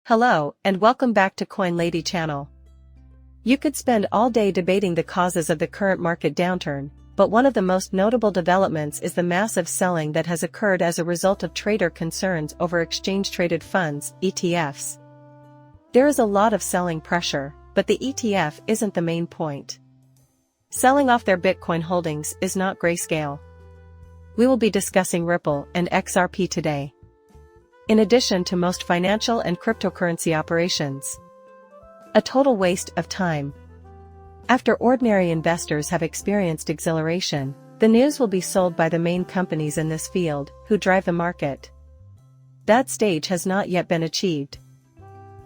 Hello, and welcome back to Coin Lady channel. You could spend all day debating the causes of the current market downturn, but one of the most notable developments is the massive selling that has occurred as a result of trader concerns over exchange-traded funds, ETFs. There is a lot of selling pressure, but the ETF isn't the main point. Selling off their Bitcoin holdings is not grayscale. We will be discussing Ripple and XRP today, in addition to most financial and cryptocurrency operations. A total waste of time. After ordinary investors have experienced exhilaration, the news will be sold by the main companies in this field, who drive the market. That stage has not yet been achieved.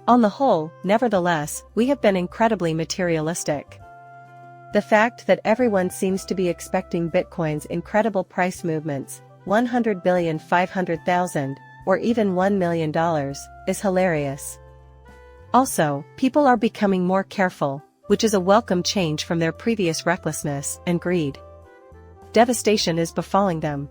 On the whole, nevertheless, we have been incredibly materialistic. The fact that everyone seems to be expecting Bitcoin's incredible price movements, $100,500,000, or even $1 million, is hilarious. Also, people are becoming more careful, which is a welcome change from their previous recklessness and greed. Devastation is befalling them.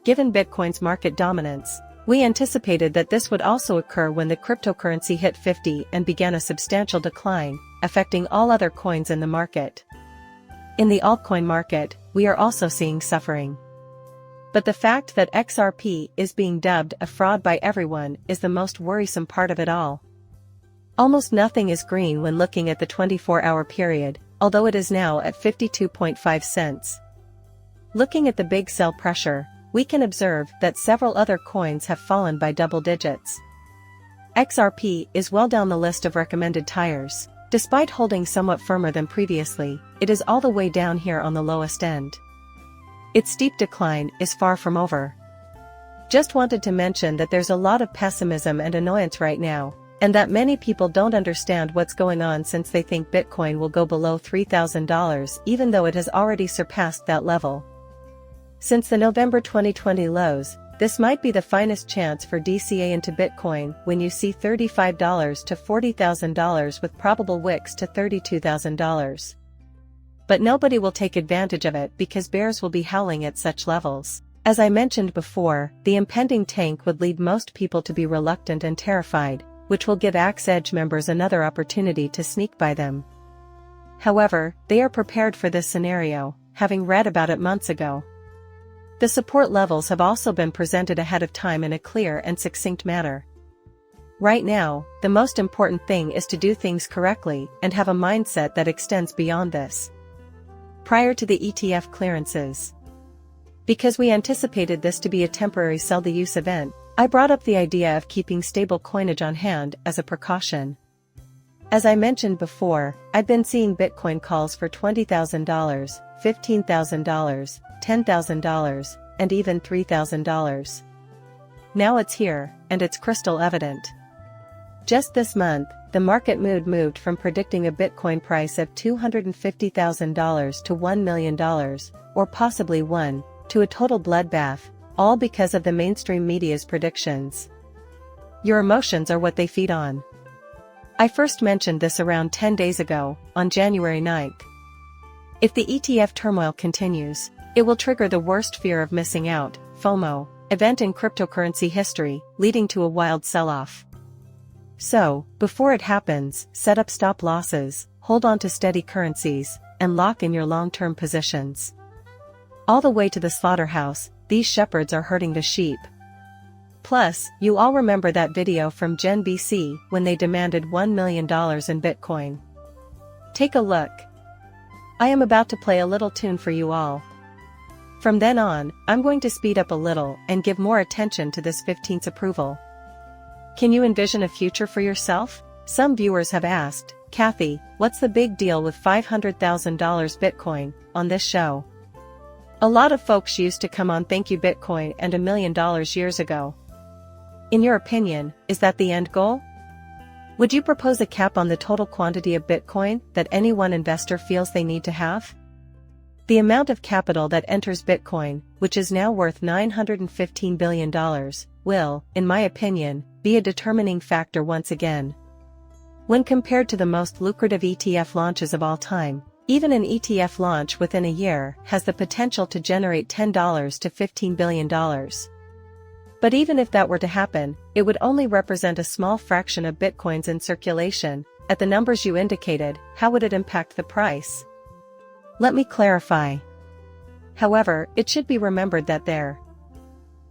Given Bitcoin's market dominance, we anticipated that this would also occur when the cryptocurrency hit 50 and began a substantial decline, affecting all other coins in the market. In the altcoin market, we are also seeing suffering. But the fact that XRP is being dubbed a fraud by everyone is the most worrisome part of it all. Almost nothing is green when looking at the 24-hour period, although it is now at 52.5 cents. Looking at the big sell pressure, we can observe that several other coins have fallen by double digits. XRP is well down the list of recommended tires. Despite holding somewhat firmer than previously, it is all the way down here on the lowest end. Its steep decline is far from over. Just wanted to mention that there's a lot of pessimism and annoyance right now, and that many people don't understand what's going on since they think Bitcoin will go below $3,000 even though it has already surpassed that level. Since the November 2020 lows, this might be the finest chance for DCA into Bitcoin when you see $35 to $40,000 with probable wicks to $32,000. But nobody will take advantage of it because bears will be howling at such levels. As I mentioned before, the impending tank would lead most people to be reluctant and terrified, which will give Axe Edge members another opportunity to sneak by them. However, they are prepared for this scenario, having read about it months ago. The support levels have also been presented ahead of time in a clear and succinct manner. Right now, the most important thing is to do things correctly and have a mindset that extends beyond this. Prior to the ETF clearances, because we anticipated this to be a temporary sell-the-use event, I brought up the idea of keeping stable coinage on hand as a precaution. As I mentioned before, I've been seeing Bitcoin calls for $20,000, $15,000, $10,000, and even $3,000. Now it's here, and it's crystal evident. Just this month, the market mood moved from predicting a Bitcoin price of $250,000 to $1 million, or possibly one, to a total bloodbath, all because of the mainstream media's predictions. Your emotions are what they feed on. I first mentioned this around 10 days ago, on January 9th. If the ETF turmoil continues, it will trigger the worst fear of missing out, FOMO, event in cryptocurrency history, leading to a wild sell-off. So, before it happens, set up stop losses, hold on to steady currencies, and lock in your long-term positions. All the way to the slaughterhouse, these shepherds are herding the sheep. Plus, you all remember that video from Gen BC when they demanded $1 million in Bitcoin. Take a look. I am about to play a little tune for you all. From then on, I'm going to speed up a little and give more attention to this 15th approval. Can you envision a future for yourself? Some viewers have asked, Kathy, what's the big deal with $500,000 Bitcoin on this show? A lot of folks used to come on Thank You Bitcoin and $1 million years ago. In your opinion, is that the end goal? Would you propose a cap on the total quantity of Bitcoin that any one investor feels they need to have? The amount of capital that enters Bitcoin, which is now worth $915 billion, will, in my opinion, be a determining factor once again. When compared to the most lucrative ETF launches of all time, even an ETF launch within a year has the potential to generate $10 to $15 billion. But even if that were to happen, it would only represent a small fraction of Bitcoins in circulation. At the numbers you indicated, how would it impact the price? Let me clarify. However, it should be remembered that there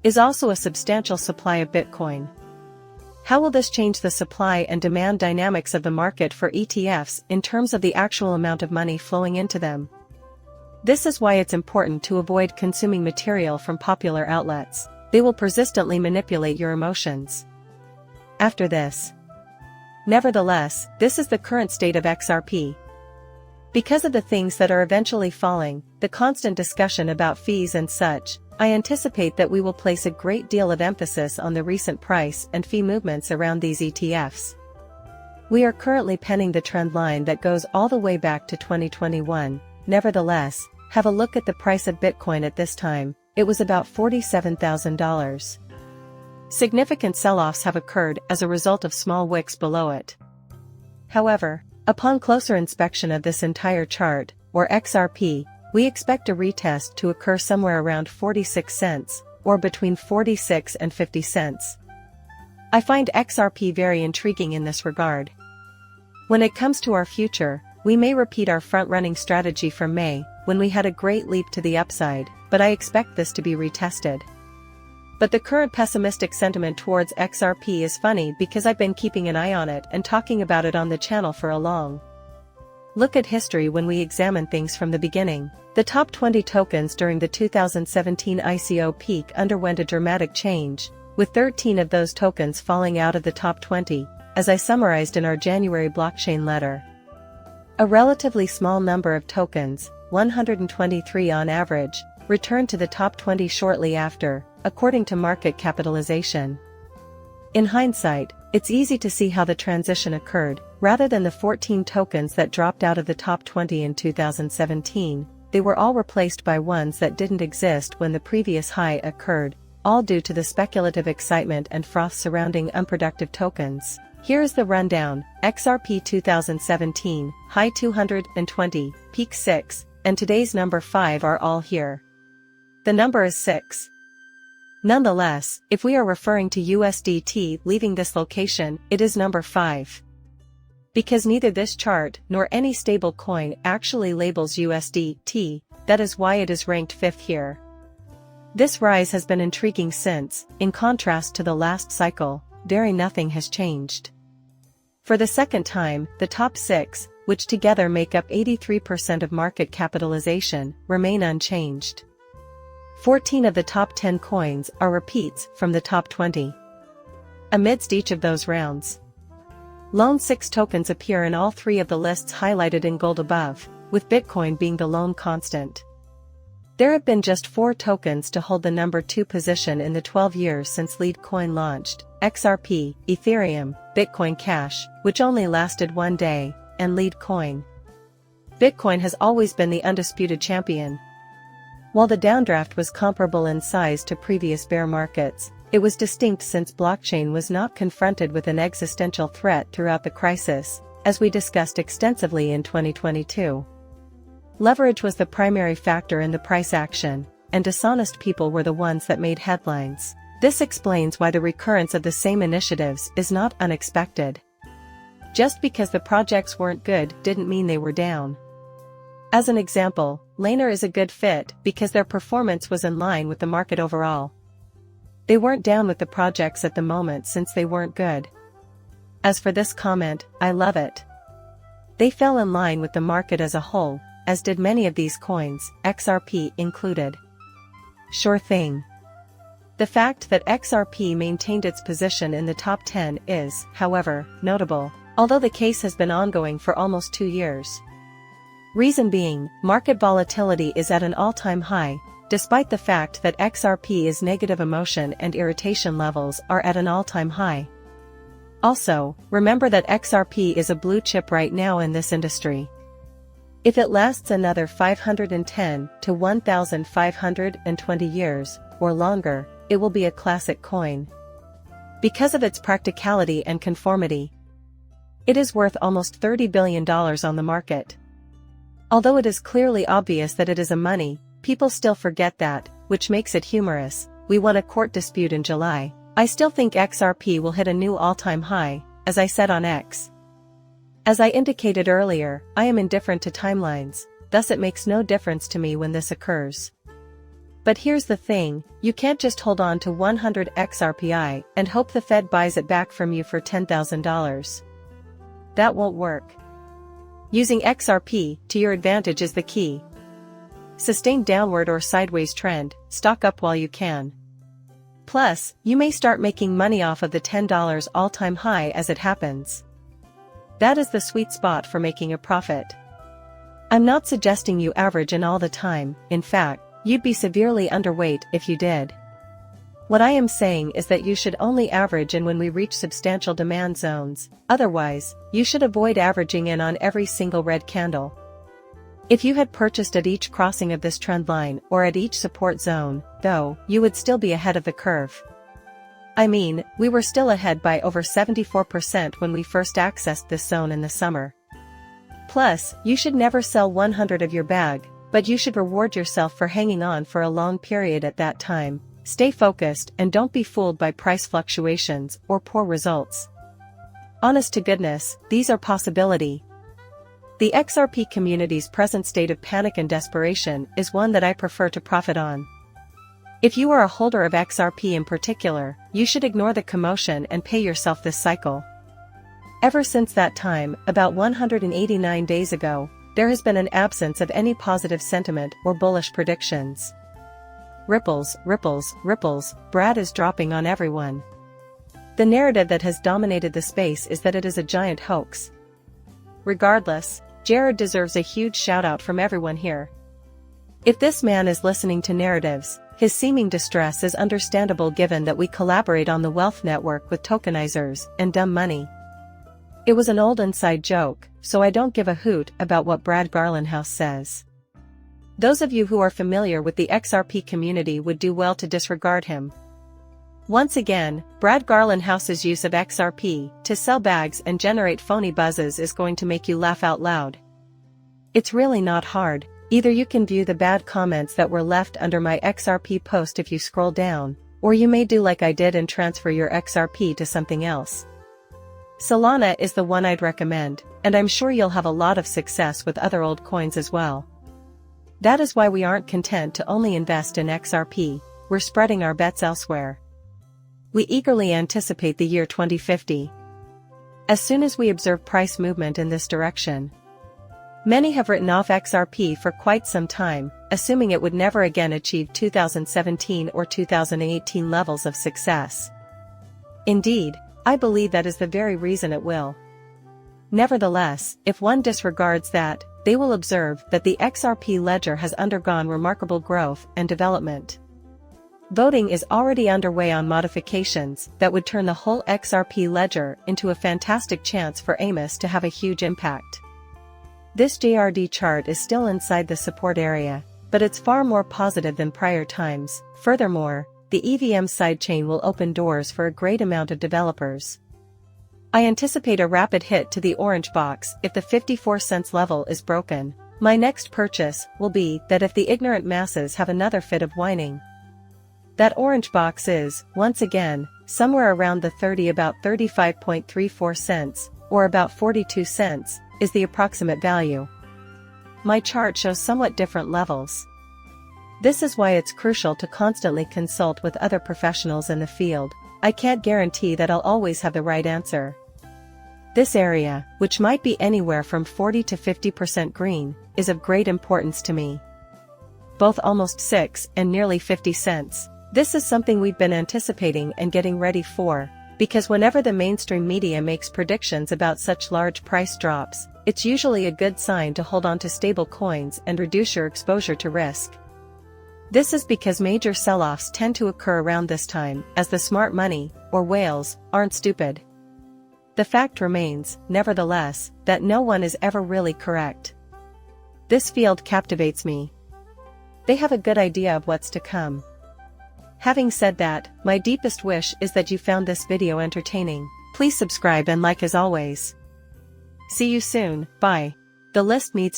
is also a substantial supply of Bitcoin. How will this change the supply and demand dynamics of the market for ETFs in terms of the actual amount of money flowing into them? This is why it's important to avoid consuming material from popular outlets. They will persistently manipulate your emotions. After this. Nevertheless, this is the current state of XRP. Because of the things that are eventually falling, the constant discussion about fees and such, I anticipate that we will place a great deal of emphasis on the recent price and fee movements around these ETFs. We are currently penning the trend line that goes all the way back to 2021. Nevertheless, have a look at the price of Bitcoin at this time. It was about $47,000. Significant sell-offs have occurred as a result of small wicks below it. However, upon closer inspection of this entire chart, or XRP, we expect a retest to occur somewhere around 46 cents, or between 46 and 50 cents. I find XRP very intriguing in this regard. When it comes to our future, we may repeat our front-running strategy from May, when we had a great leap to the upside, but I expect this to be retested. But the current pessimistic sentiment towards XRP is funny because I've been keeping an eye on it and talking about it on the channel for a long look at history. When we examine things from the beginning, the top 20 tokens during the 2017 ICO peak underwent a dramatic change, with 13 of those tokens falling out of the top 20, as I summarized in our January blockchain letter. A relatively small number of tokens, 123 on average, returned to the top 20 shortly after, according to market capitalization. In hindsight, it's easy to see how the transition occurred. Rather than the 14 tokens that dropped out of the top 20 in 2017, they were all replaced by ones that didn't exist when the previous high occurred, all due to the speculative excitement and froth surrounding unproductive tokens. Here is the rundown: XRP 2017, high 220, peak 6, and today's number 5 are all here. The number is 6. Nonetheless, if we are referring to USDT leaving this location, it is number 5. Because neither this chart nor any stable coin actually labels USDT, that is why it is ranked 5th here. This rise has been intriguing since, in contrast to the last cycle, very nothing has changed. For the second time, the top 6, which together make up 83% of market capitalization, remain unchanged. 14 of the top 10 coins are repeats from the top 20. Amidst each of those rounds, lone 6 tokens appear in all 3 of the lists highlighted in gold above, with Bitcoin being the lone constant. There have been just 4 tokens to hold the number 2 position in the 12 years since lead coin launched: XRP, Ethereum, Bitcoin Cash, which only lasted 1 day, and lead coin. Bitcoin has always been the undisputed champion. While the downdraft was comparable in size to previous bear markets, it was distinct since blockchain was not confronted with an existential threat throughout the crisis, as we discussed extensively in 2022. Leverage was the primary factor in the price action, and dishonest people were the ones that made headlines. This explains why the recurrence of the same initiatives is not unexpected. Just because the projects weren't good didn't mean they were down. As an example, Laner is a good fit because their performance was in line with the market overall. They weren't down with the projects at the moment since they weren't good. As for this comment, I love it. They fell in line with the market as a whole, as did many of these coins, XRP included. Sure thing. The fact that XRP maintained its position in the top 10 is, however, notable, although the case has been ongoing for almost 2 years. Reason being, market volatility is at an all-time high, despite the fact that XRP is negative emotion and irritation levels are at an all-time high. Also, remember that XRP is a blue chip right now in this industry. If it lasts another 510 to 1,520 years, or longer, it will be a classic coin. Because of its practicality and conformity, it is worth almost $30 billion on the market. Although it is clearly obvious that it is a money, people still forget that, which makes it humorous. we won a court dispute in July, I still think XRP will hit a new all-time high, as I said on X. As I indicated earlier, I am indifferent to timelines, thus it makes no difference to me when this occurs. But here's the thing, you can't just hold on to 100 XRPI and hope the Fed buys it back from you for $10,000. That won't work. Using XRP to your advantage is the key. Sustain downward or sideways trend, stock up while you can. Plus, you may start making money off of the $10 all-time high as it happens. That is the sweet spot for making a profit. I'm not suggesting you average in all the time, in fact, you'd be severely underweight if you did. What I am saying is that you should only average in when we reach substantial demand zones, otherwise, you should avoid averaging in on every single red candle. If you had purchased at each crossing of this trend line or at each support zone, though, you would still be ahead of the curve. I mean, we were still ahead by over 74% when we first accessed this zone in the summer. Plus, you should never sell 100 of your bag, but you should reward yourself for hanging on for a long period at that time. Stay focused and don't be fooled by price fluctuations or poor results. Honest to goodness, these are possibility. The XRP community's present state of panic and desperation is one that I prefer to profit on. If you are a holder of XRP in particular, you should ignore the commotion and pay yourself this cycle. Ever since that time, about 189 days ago, there has been an absence of any positive sentiment or bullish predictions. Ripples, ripples, ripples, Brad is dropping on everyone. The narrative that has dominated the space is that it is a giant hoax. Regardless, Jared deserves a huge shout-out from everyone here. If this man is listening to narratives, his seeming distress is understandable given that we collaborate on the wealth network with tokenizers and dumb money. It was an old inside joke, so I don't give a hoot about what Brad Garlinghouse says. Those of you who are familiar with the XRP community would do well to disregard him. Once again, Brad Garlinghouse's use of XRP to sell bags and generate phony buzzes is going to make you laugh out loud. It's really not hard. Either you can view the bad comments that were left under my XRP post if you scroll down, or you may do like I did and transfer your XRP to something else. Solana is the one I'd recommend, and I'm sure you'll have a lot of success with other old coins as well. That is why we aren't content to only invest in XRP, we're spreading our bets elsewhere. We eagerly anticipate the year 2050. As soon as we observe price movement in this direction. Many have written off XRP for quite some time, assuming it would never again achieve 2017 or 2018 levels of success. Indeed, I believe that is the very reason it will. Nevertheless, if one disregards that, they will observe that the XRP ledger has undergone remarkable growth and development. Voting is already underway on modifications that would turn the whole XRP ledger into a fantastic chance for Amos to have a huge impact. This JRD chart is still inside the support area, but it's far more positive than prior times. Furthermore, the EVM sidechain will open doors for a great amount of developers. I anticipate a rapid hit to the orange box if the 54 cents level is broken. My next purchase will be that if the ignorant masses have another fit of whining. That orange box is, once again, somewhere around the 30 about 35.34 cents, or about 42 cents, is the approximate value. My chart shows somewhat different levels. This is why it's crucial to constantly consult with other professionals in the field. I can't guarantee that I'll always have the right answer. This area, which might be anywhere from 40 to 50% green, is of great importance to me. Both almost 6 and nearly 50 cents. This is something we've been anticipating and getting ready for, because whenever the mainstream media makes predictions about such large price drops, it's usually a good sign to hold on to stable coins and reduce your exposure to risk. This is because major sell-offs tend to occur around this time, as the smart money, or whales, aren't stupid. The fact remains, nevertheless, that no one is ever really correct. This field captivates me. They have a good idea of what's to come. Having said that, my deepest wish is that you found this video entertaining. Please subscribe and like as always. See you soon, bye. The list meets